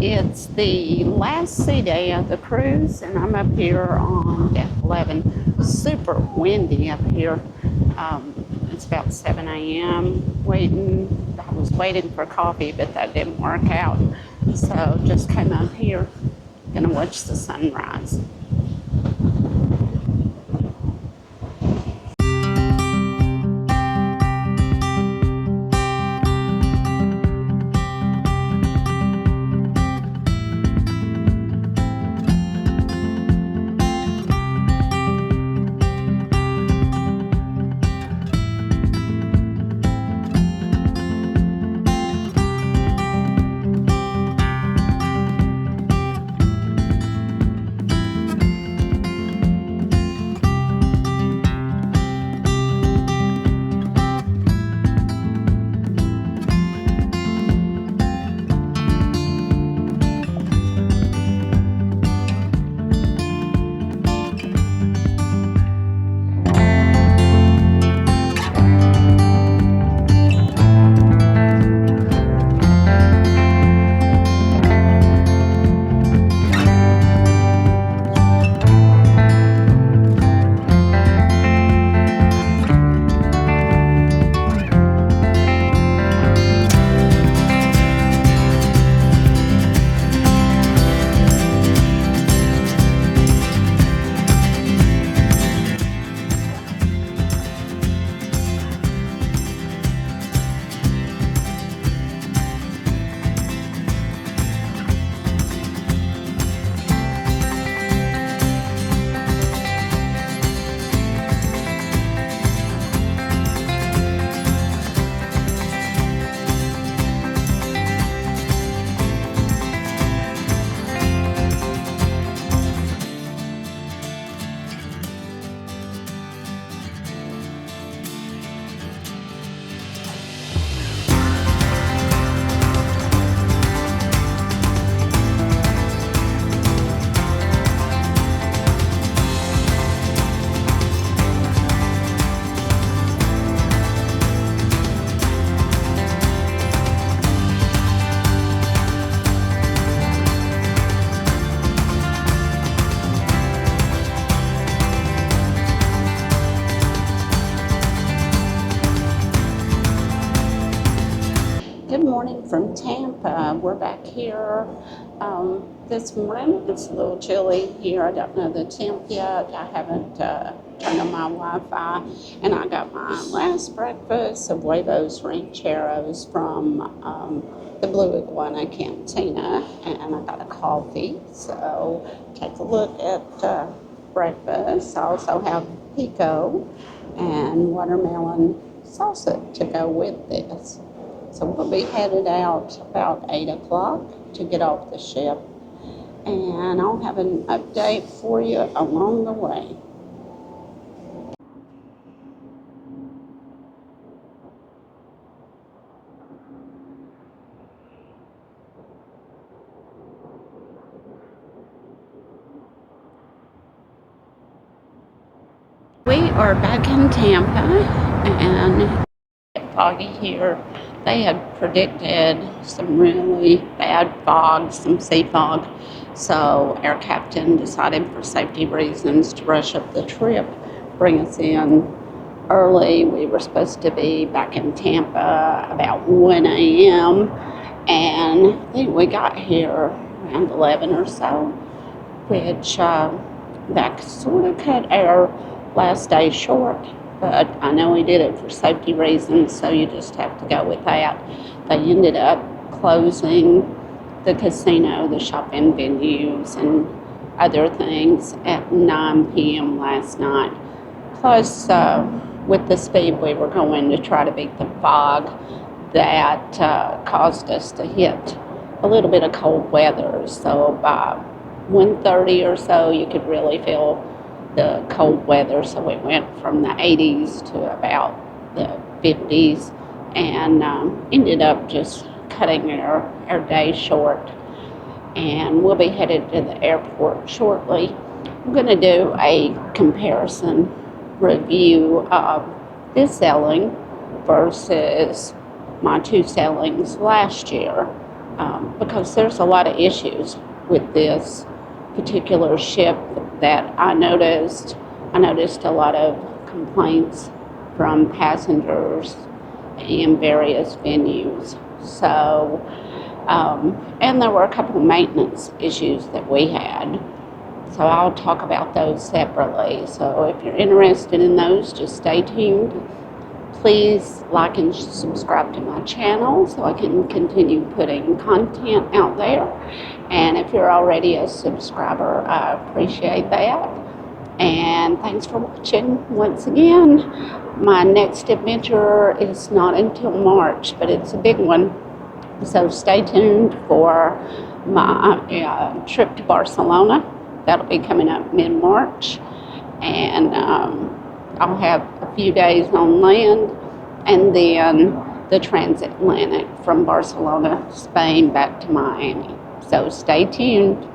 It's the last sea day of the cruise, and I'm up here on deck 11. Super windy up here. It's about 7 a.m. I was waiting for coffee, but that didn't work out. So just came up here, gonna watch the sunrise. Good morning from Tampa. We're back here this morning. It's a little chilly here. I don't know the temp yet. I haven't turned on my Wi-Fi. And I got my last breakfast of huevos rancheros from the Blue Iguana Cantina. And I got a coffee. So take a look at breakfast. I also have pico and watermelon salsa to go with this. So we'll be headed out about 8 o'clock to get off the ship, and I'll have an update for you along the way. We are back in Tampa, and it's foggy here. They had predicted some really bad fog, some sea fog. So our captain decided for safety reasons to rush up the trip, bring us in early. We were supposed to be back in Tampa about 1 a.m. And I think we got here around 11 or so, which that sort of cut our last day short. But I know he did it for safety reasons, so you just have to go with that. They ended up closing the casino, the shopping venues, and other things at 9 p.m. last night. Plus, with the speed we were going to try to beat the fog, that caused us to hit a little bit of cold weather. So by 1:30 or so, you could really feel the cold weather. So we went from the 80s to about the 50s, and ended up just cutting our day short. And we'll be headed to the airport shortly. I'm going to do a comparison review of this sailing versus my two sailings last year. because there's a lot of issues with this particular ship that I noticed. I noticed a lot of complaints from passengers in various venues. So, and there were a couple of maintenance issues that we had. So I'll talk about those separately. So if you're interested in those, just stay tuned. Please like and subscribe to my channel so I can continue putting content out there. And if you're already a subscriber, I appreciate that. And thanks for watching once again. My next adventure is not until March, but it's a big one. So stay tuned for my trip to Barcelona. That'll be coming up mid-March. And I'll have a few days on land, and then the transatlantic from Barcelona, Spain, back to Miami. So stay tuned.